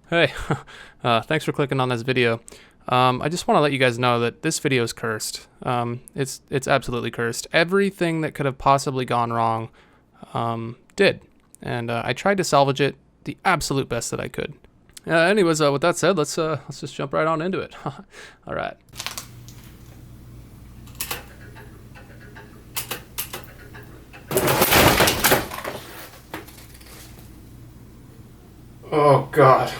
Hey, thanks for clicking on this video. I just want to let you guys know that this video is cursed. It's absolutely cursed. Everything that could have possibly gone wrong did, and I tried to salvage it the absolute best that I could. Anyways, with that said, let's just jump right on into it. All right. Oh God.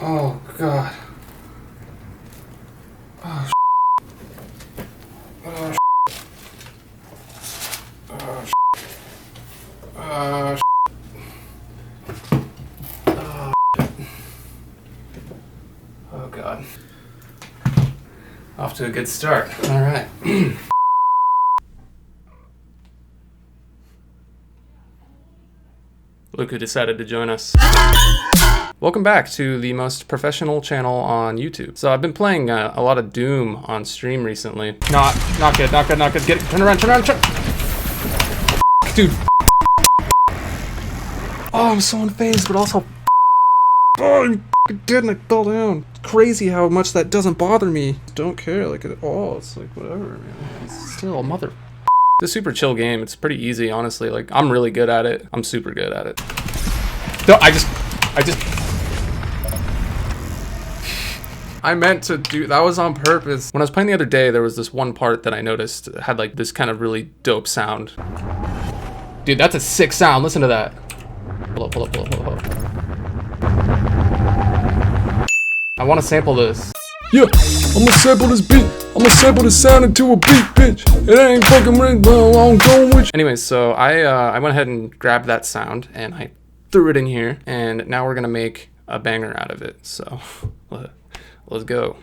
Oh God. Oh Oh Oh Oh Oh God. Off to a good start. All right. Look who decided to join us. Welcome back to the most professional channel on YouTube. So I've been playing a lot of Doom on stream recently. Not good, not good, not good. Get it, turn around. Dude. Oh, I'm so unfazed, but also, oh, you did, and I fell down. It's crazy how much that doesn't bother me. Don't care, like, at all. It's like, whatever, man. It's still a mother. It's a super chill game. It's pretty easy, honestly. Like, I'm really good at it. I'm super good at it. No, I meant to do, that was on purpose. When I was playing the other day, there was this one part that I noticed had like this kind of really dope sound. Dude, that's a sick sound. Listen to that. Hold up. I want to sample this. Yeah, I'm gonna sample this beat. I'm gonna sample the sound into a beat, bitch. It ain't fucking ring, well, I'm going with you. Anyways, so I went ahead and grabbed that sound and I threw it in here, and now we're gonna make a banger out of it. So let's go.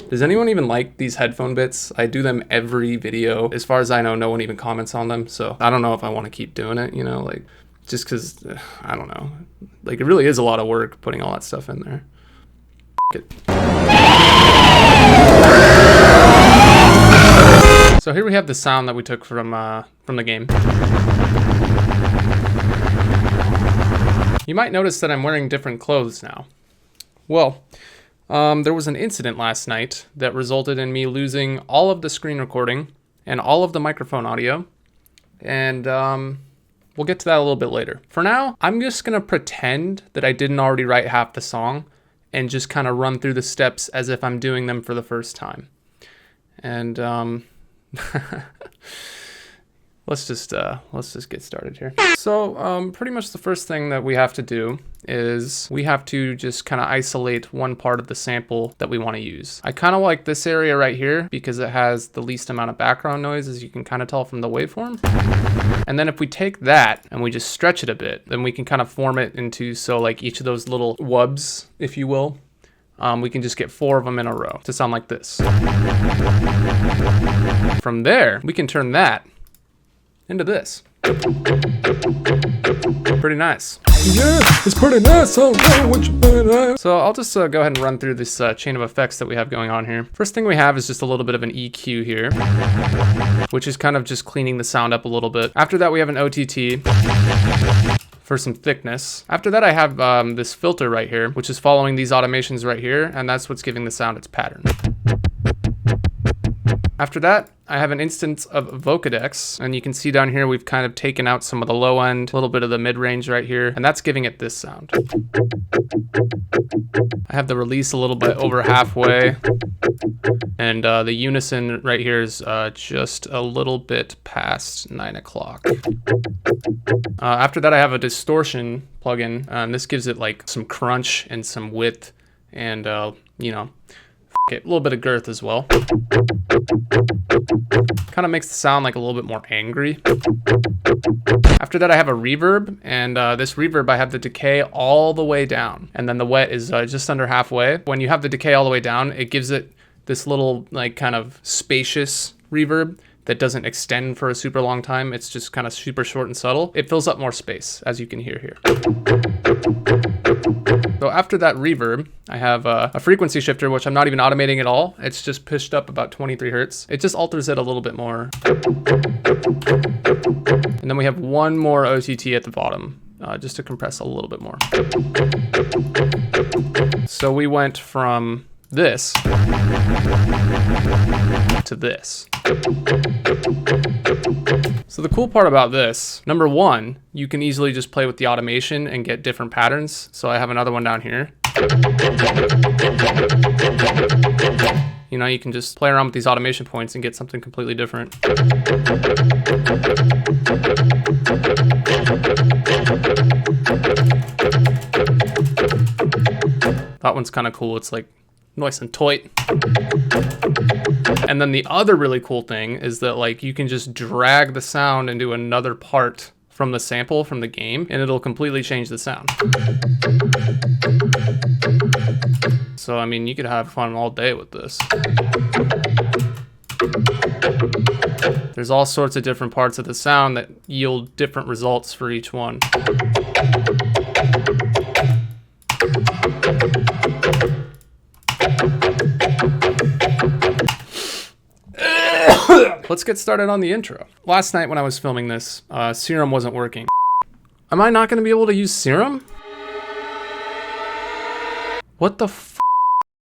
Does anyone even like these headphone bits? I do them every video. As far as I know, no one even comments on them. So I don't know if I want to keep doing it, you know, like just because, I don't know. Like it really is a lot of work putting all that stuff in there. So here we have the sound that we took from the game. You might notice that I'm wearing different clothes now. Well, there was an incident last night that resulted in me losing all of the screen recording and all of the microphone audio, and we'll get to that a little bit later. For now, I'm just gonna pretend that I didn't already write half the song and just kind of run through the steps as if I'm doing them for the first time. And let's just get started here. So pretty much the first thing that we have to do is we have to just kind of isolate one part of the sample that we want to use. I kind of like this area right here because it has the least amount of background noise, as you can kind of tell from the waveform. And then if we take that and we just stretch it a bit, then we can kind of form it into, so like each of those little wubs, if you will, we can just get 4 of them in a row to sound like this. From there, we can turn that into this. Pretty nice. Yeah, it's pretty nice. I don't know what you put at. So I'll just go ahead and run through this chain of effects that we have going on here. First thing we have is just a little bit of an EQ here, which is kind of just cleaning the sound up a little bit. After that, we have an OTT for some thickness. After that, I have this filter right here, which is following these automations right here, and that's what's giving the sound its pattern. After that, I have an instance of Vocodex, and you can see down here we've kind of taken out some of the low end, a little bit of the mid-range right here, and that's giving it this sound. I have the release a little bit over halfway, and the unison right here is just a little bit past 9 o'clock. After that, I have a distortion plugin, and this gives it like some crunch and some width, and you know, a little bit of girth as well. Kind of makes the sound like a little bit more angry. After that, I have a reverb, and this reverb, I have the decay all the way down, and then the wet is just under halfway. When you have the decay all the way down, it gives it this little like kind of spacious reverb that doesn't extend for a super long time. It's just kind of super short and subtle. It fills up more space, as you can hear here. So after that reverb, I have a frequency shifter, which I'm not even automating at all. It's just pitched up about 23 hertz. It just alters it a little bit more. And then we have one more OTT at the bottom, just to compress a little bit more. So we went from this to this. So the cool part about this, number one, you can easily just play with the automation and get different patterns. So I have another one down here. You know, you can just play around with these automation points and get something completely different. That one's kind of cool. It's like nice and tight. And then the other really cool thing is that like you can just drag the sound into another part from the sample from the game and it'll completely change the sound. So I mean, you could have fun all day with this. There's all sorts of different parts of the sound that yield different results for each one. Let's get started on the intro. Last night when I was filming this, Serum wasn't working. Am I not going to be able to use Serum? What the f?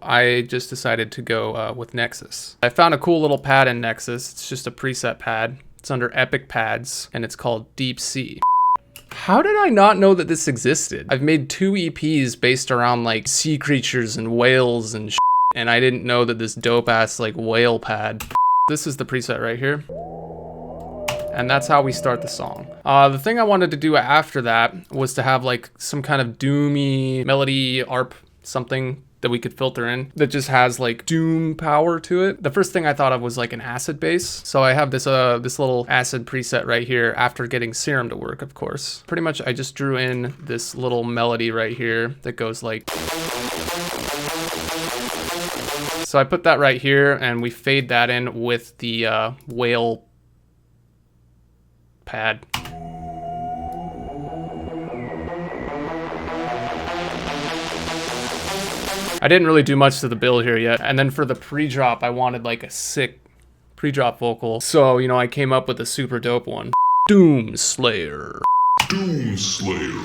I just decided to go with Nexus. I found a cool little pad in Nexus. It's just a preset pad. It's under Epic Pads, and it's called Deep Sea. How did I not know that this existed? I've made 2 EPs based around like sea creatures and whales and shit, and I didn't know that this dope ass like whale pad. This is the preset right here. And that's how we start the song. The thing I wanted to do after that was to have like some kind of doomy melody, ARP, something that we could filter in that just has like doom power to it. The first thing I thought of was like an acid bass. So I have this little acid preset right here after getting Serum to work, of course. Pretty much I just drew in this little melody right here that goes like. So I put that right here and we fade that in with the whale pad. I didn't really do much to the bill here yet. And then for the pre-drop, I wanted like a sick pre-drop vocal. So, you know, I came up with a super dope one. Doom Slayer. Doom Slayer.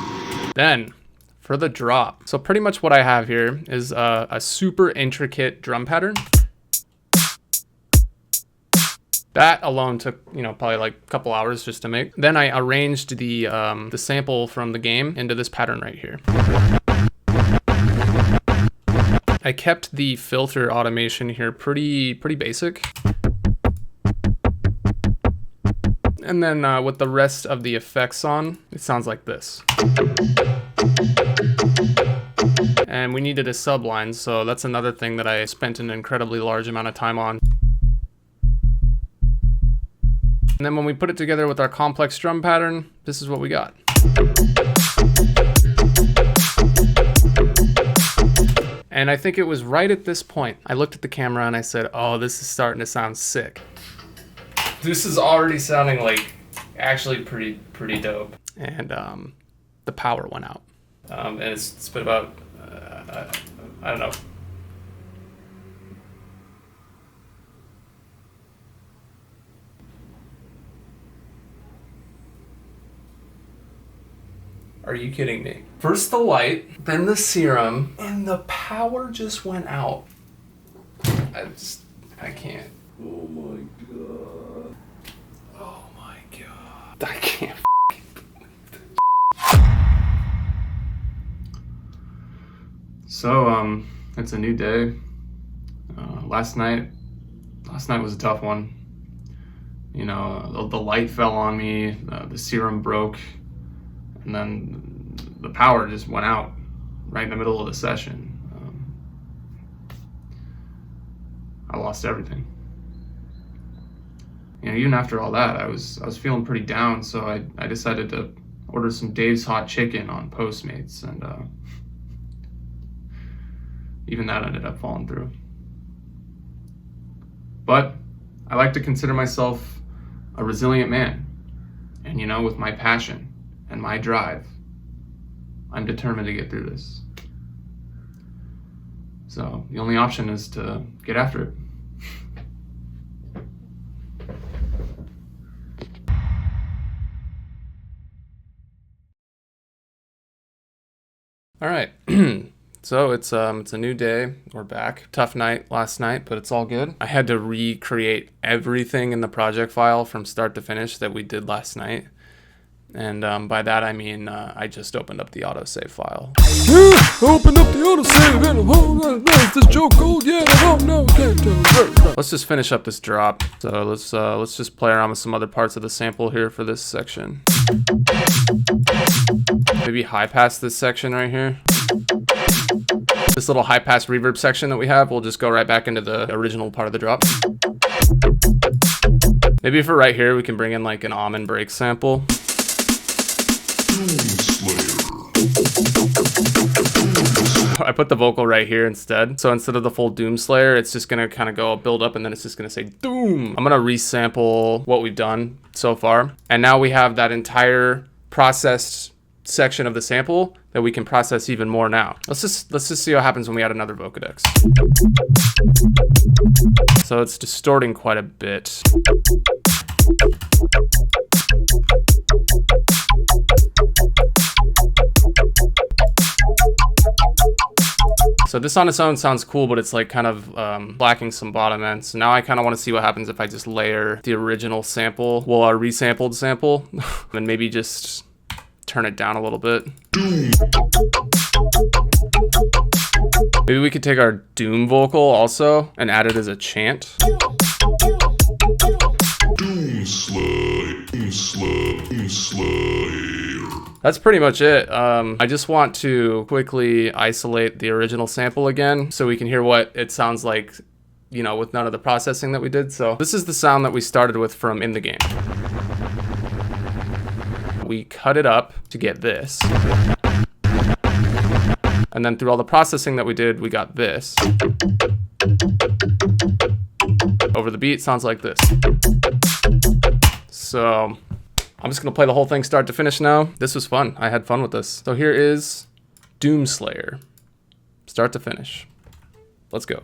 Then for the drop. So pretty much what I have here is a super intricate drum pattern. That alone took, you know, probably like a couple hours just to make. Then I arranged the sample from the game into this pattern right here. I kept the filter automation here pretty basic. And then with the rest of the effects on, it sounds like this. And we needed a subline, so that's another thing that I spent an incredibly large amount of time on. And then when we put it together with our complex drum pattern, this is what we got. And I think it was right at this point, I looked at the camera and I said, oh, this is starting to sound sick. This is already sounding like actually pretty dope. And the power went out. And it's been about, I don't know. Are you kidding me? First the light, then the Serum, and the power just went out. I can't. Oh my god. Oh my god. I can't So, it's a new day. Last night was a tough one. You know, the light fell on me, the Serum broke, and then the power just went out right in the middle of the session. I lost everything. You know, even after all that, I was feeling pretty down, so I decided to order some Dave's Hot Chicken on Postmates, and even that ended up falling through. But I like to consider myself a resilient man. And you know, with my passion and my drive, I'm determined to get through this. So the only option is to get after it. All right. So it's a new day. We're back. Tough night last night, but it's all good. I had to recreate everything in the project file from start to finish that we did last night. And by that I mean I just opened up the autosave file. Yeah, open up the autosave and is this joke gold? Yeah, I don't know. Can't tell. Let's just finish up this drop. So let's just play around with some other parts of the sample here for this section. Maybe high pass this section right here. This little high pass reverb section that we have, we'll just go right back into the original part of the drop. Maybe for right here, we can bring in like an almond break sample. I put the vocal right here instead. So instead of the full Doom Slayer, it's just gonna kind of go build up and then it's just gonna say Doom. I'm gonna resample what we've done so far. And now we have that entire processed section of the sample that we can process even more now. Let's just see what happens when we add another vocodex. So it's distorting quite a bit. So this on its own sounds cool, but it's like kind of lacking some bottom end. So now I kind of want to see what happens if I just layer the original sample, well, our resampled sample, and maybe just turn it down a little bit. Maybe we could take our Doom vocal also and add it as a chant. That's pretty much it. I just want to quickly isolate the original sample again so we can hear what it sounds like, you know, with none of the processing that we did. So this is the sound that we started with from In the Game. We cut it up to get this. And then through all the processing that we did, we got this. Over the beat, sounds like this. So I'm just gonna play the whole thing start to finish now. This was fun. I had fun with this. So here is Doom Slayer, start to finish. Let's go.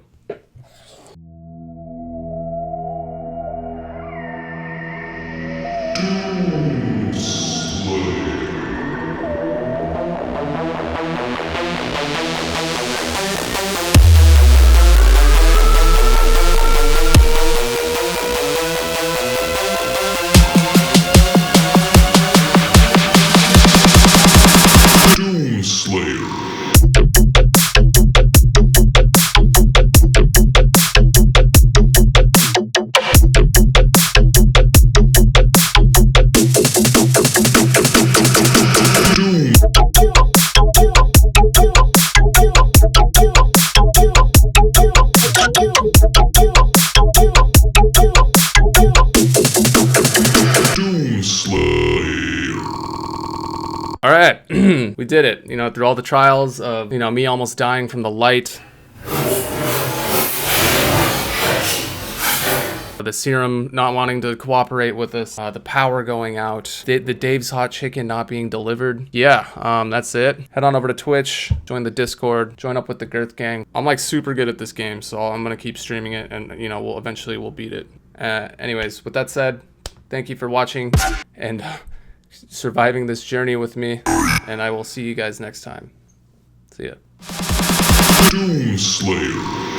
All right, we did it. You know, through all the trials of, you know, me almost dying from the light, the serum not wanting to cooperate with us, the power going out, the Dave's Hot Chicken not being delivered. Yeah, that's it. Head on over to Twitch, join the Discord, join up with the Girth Gang. I'm like super good at this game, so I'm gonna keep streaming it, and you know, we'll beat it. Anyways, with that said, thank you for watching and surviving this journey with me, and I will see you guys next time. See ya. Doom Slayer.